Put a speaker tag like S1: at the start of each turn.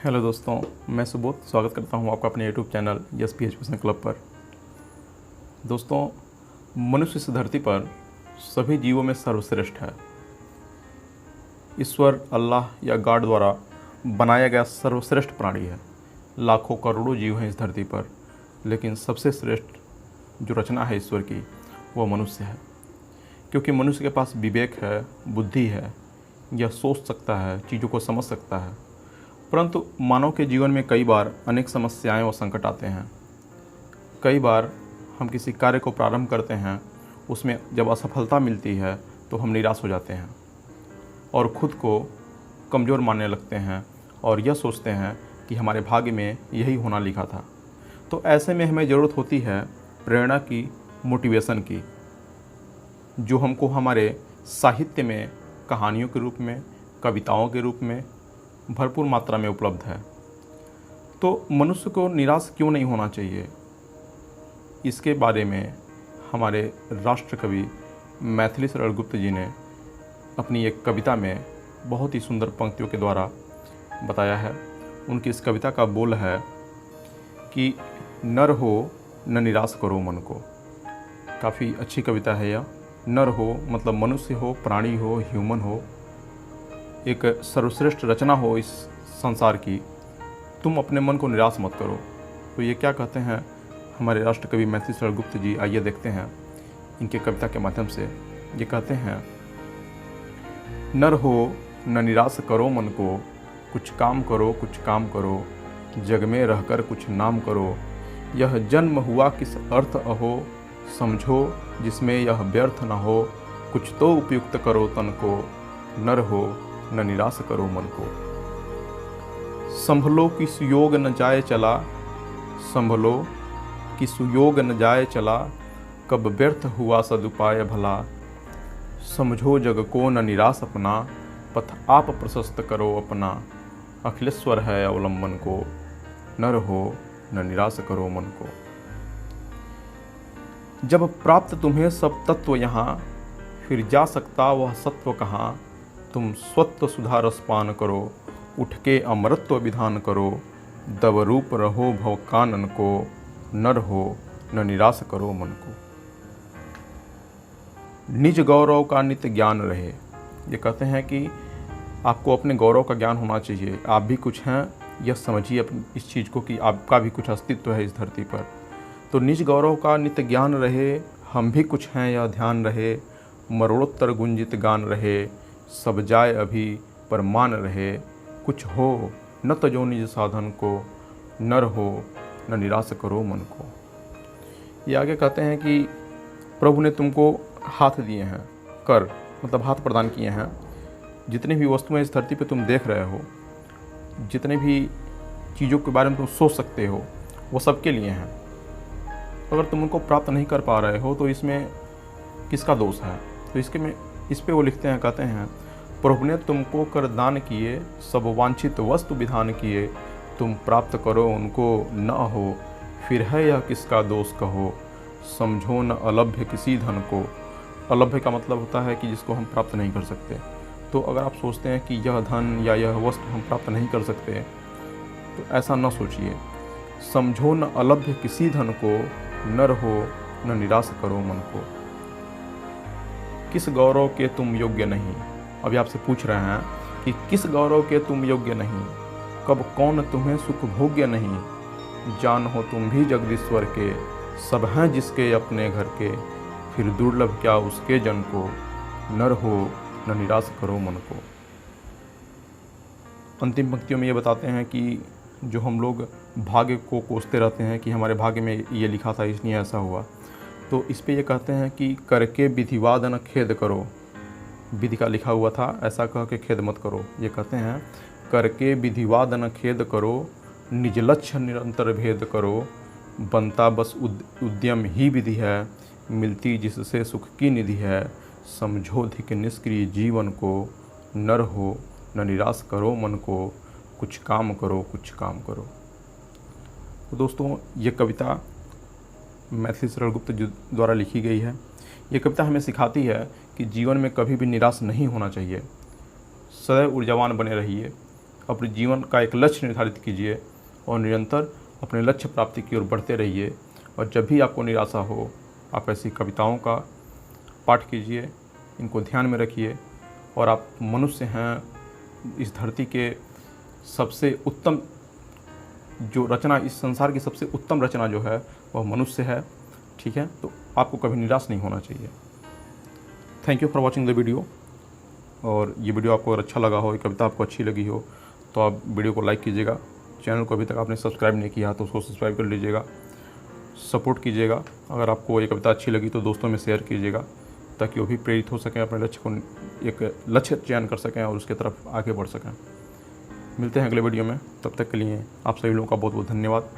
S1: Hello दोस्तों, मैं सुबोध स्वागत करता हूं आपका अपने YouTube channel SP education club पर। दोस्तों, मनुष्य इस धरती पर सभी जीवों में सर्वश्रेष्ठ है। ईश्वर, अल्लाह या गॉड द्वारा बनाया गया सर्वश्रेष्ठ प्राणी है। लाखों करोड़ों जीव हैं इस धरती पर, लेकिन सबसे श्रेष्ठ जो रचना है ईश्वर की वो मनुष्य है। क्योंकि मनुष्य के पास विवेक है, बुद्धि है, यह सोच सकता है, चीज़ों को समझ सकता है। परंतु मानव के जीवन में कई बार अनेक समस्याएं और संकट आते हैं। कई बार हम किसी कार्य को प्रारंभ करते हैं, उसमें जब असफलता मिलती है तो हम निराश हो जाते हैं और ख़ुद को कमज़ोर मानने लगते हैं और यह सोचते हैं कि हमारे भाग्य में यही होना लिखा था। तो ऐसे में हमें ज़रूरत होती है प्रेरणा की, मोटिवेशन की, जो हमको हमारे साहित्य में कहानियों के रूप में, कविताओं के रूप में भरपूर मात्रा में उपलब्ध है। तो मनुष्य को निराश क्यों नहीं होना चाहिए, इसके बारे में हमारे राष्ट्र कवि मैथिली शरण गुप्त जी ने अपनी एक कविता में बहुत ही सुंदर पंक्तियों के द्वारा बताया है। उनकी इस कविता का बोल है कि नर हो न निराश करो मन को। काफ़ी अच्छी कविता है यह। नर हो मतलब मनुष्य हो, प्राणी हो, ह्यूमन हो, एक सर्वश्रेष्ठ रचना हो इस संसार की, तुम अपने मन को निराश मत करो। तो ये क्या कहते हैं हमारे राष्ट्र कवि मैथिली शरण गुप्त जी, आइए देखते हैं इनके कविता के माध्यम से। ये कहते हैं, नर हो न निराश करो मन को, कुछ काम करो, कुछ काम करो, जग में रहकर कुछ नाम करो। यह जन्म हुआ किस अर्थ अहो, समझो जिसमें यह व्यर्थ न हो। कुछ तो उपयुक्त करो तन को, नर हो न निराश करो मन को। संभलो कि सुयोग न जाए चला, संभलो कि सुयोग न जाए चला, कब व्यर्थ हुआ सदुपाय भला। समझो जग को न निराश अपना, पथ आप प्रशस्त करो अपना। अखिलेश्वर है अवलंबन को, नर हो न निराश करो मन को। जब प्राप्त तुम्हें सब तत्व यहाँ, फिर जा सकता वह सत्व कहाँ। तुम स्वत्व सुधा रस पान करो, उठ के अमरत्व विधान करो। दव रूप रहो भव कानन को, नर हो न निराश करो मन को। निज गौरव का नित्य ज्ञान रहे। ये कहते हैं कि आपको अपने गौरव का ज्ञान होना चाहिए। आप भी कुछ हैं, यह समझिए अपनी इस चीज़ को कि आपका भी कुछ अस्तित्व है इस धरती पर। तो निज गौरव का नित्य ज्ञान रहे, हम भी कुछ हैं यह ध्यान रहे। मरणोत्तर गुंजित गान रहे, सब जाए अभी पर मान रहे। कुछ हो न तजो निज साधन को, नर हो न निराश करो मन को। ये आगे कहते हैं कि प्रभु ने तुमको हाथ दिए हैं, कर मतलब हाथ प्रदान किए हैं। जितनी भी वस्तुएं इस धरती पे तुम देख रहे हो, जितने भी चीज़ों के बारे में तुम सोच सकते हो, वो सबके लिए हैं। अगर तुम उनको प्राप्त नहीं कर पा रहे हो तो इसमें किसका दोष है? तो इस पे वो लिखते हैं, कहते हैं, प्रभु ने तुमको कर दान किए, सब वांछित वस्तु विधान किए। तुम प्राप्त करो उनको न हो, फिर है यह किसका दोष कहो। समझो न अलभ्य किसी धन को। अलभ्य का मतलब होता है कि जिसको हम प्राप्त नहीं कर सकते। तो अगर आप सोचते हैं कि यह धन या यह वस्तु हम प्राप्त नहीं कर सकते, तो ऐसा न सोचिए। समझो न अलभ्य किसी धन को, नर हो न निराश करो मन को। किस गौरव के तुम योग्य नहीं। अभी आपसे पूछ रहे हैं कि किस गौरव के तुम योग्य नहीं, कब कौन तुम्हें सुख भोग्य नहीं। जान हो तुम भी जगदीश्वर के, सब हैं जिसके अपने घर के। फिर दुर्लभ क्या उसके जन को, नर हो न निराश करो मन को। अंतिम पंक्तियों में ये बताते हैं कि जो हम लोग भाग्य को कोसते रहते हैं कि हमारे भाग्य में ये लिखा था इसलिए ऐसा हुआ, तो इस पे ये कहते हैं कि करके विधिवाद न खेद करो। विधि का लिखा हुआ था, ऐसा कह के खेद मत करो। ये कहते हैं, करके विधिवाद न खेद करो, निज लक्ष्य निरंतर भेद करो। बनता बस उद्यम ही विधि है, मिलती जिससे सुख की निधि है। समझो धिक निष्क्रिय जीवन को, नर हो न निराश करो मन को। कुछ काम करो, कुछ काम करो। तो दोस्तों, ये कविता मैथिली शरण गुप्त जी द्वारा लिखी गई है। ये कविता हमें सिखाती है कि जीवन में कभी भी निराश नहीं होना चाहिए। सदैव ऊर्जावान बने रहिए। अपने जीवन का एक लक्ष्य निर्धारित कीजिए और निरंतर अपने लक्ष्य प्राप्ति की ओर बढ़ते रहिए। और जब भी आपको निराशा हो, आप ऐसी कविताओं का पाठ कीजिए, इनको ध्यान में रखिए। और आप मनुष्य हैं, इस धरती के सबसे उत्तम जो रचना, इस संसार की सबसे उत्तम रचना जो है वह मनुष्य है। ठीक है, तो आपको कभी निराश नहीं होना चाहिए। Thank you for watching the video. और ये वीडियो आपको अगर अच्छा लगा हो, ये कविता आपको अच्छी लगी हो, तो आप वीडियो को लाइक कीजिएगा। चैनल को अभी तक आपने सब्सक्राइब नहीं किया तो उसको सब्सक्राइब कर लीजिएगा, सपोर्ट कीजिएगा। अगर आपको ये कविता अच्छी लगी तो दोस्तों में शेयर कीजिएगा, ताकि वो भी प्रेरित हो सकें, अपने लक्ष्य को एक लक्ष्य चयन कर सकें और उसके तरफ आगे बढ़ सकें। मिलते हैं अगले वीडियो में, तब तक के लिए आप सभी लोगों का बहुत बहुत धन्यवाद।